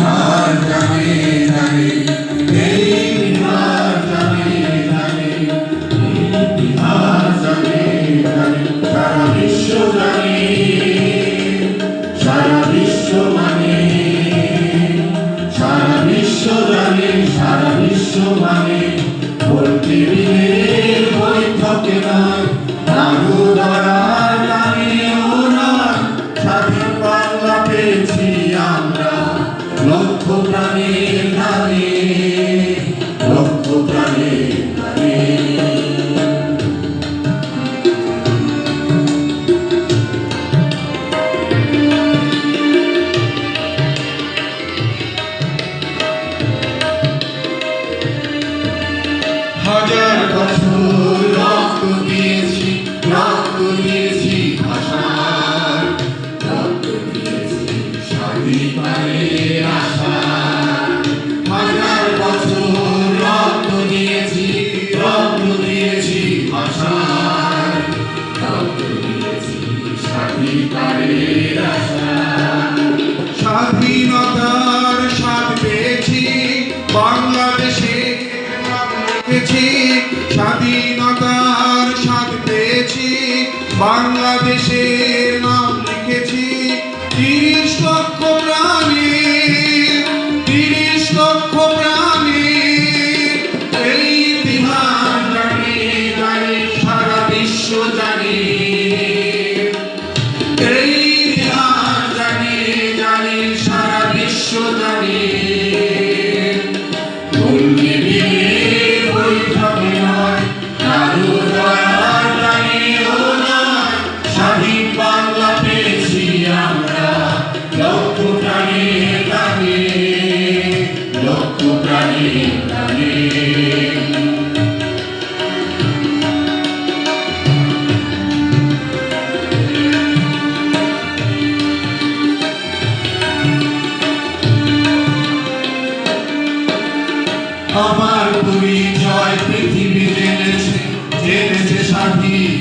বিহার জানে জানে, এই বিহার জানে জানে, এই বিহার জানে জানে, সারা বিশ্ব জানে, সারা বিশ্ব মানে, সারা বিশ্ব জানে, সারা বিশ্ব মানে, বলতে দিনের বৈঠকে নয়, নাড়ু ধরার গানেও নয়, স্বাধীন বাংলা পেয়েছি আমরা লক্ষ প্রাণের গানে, লক্ষ প্রাণের গানে। হাজার বছর রক্ত দিয়েছি, রক্ত দিয়েছি ভাষার, রক্ত দিয়েছি স্বাধীনতার আশা। হাজার বছর রক্ত দিয়েছি, রক্ত দিয়েছি ভাষার, রক্ত দিয়েছি স্বাধীনতার আশা। স্বাধীনতার স্বাদ পেয়েছি বাংলাদেশে, স্বাধীনতার স্বাদ পেয়েছি বাংলাদেশের নাম লিখেছি। ৩০ লক্ষ প্রাণী, ৩০ লক্ষ প্রাণী, এই ইতিহাস জানি জানি, সারা বিশ্ব জানি, এই ইতিহাস জানি জানি, সারা বিশ্ব জানি। স্বাধীন বাংলা পেয়েছি আমরা লক্ষ প্রাণের গানে, লক্ষ প্রাণের গানে। আমার পরিচয় পৃথিবী জেনেছে, জেনেছে স্বাধীন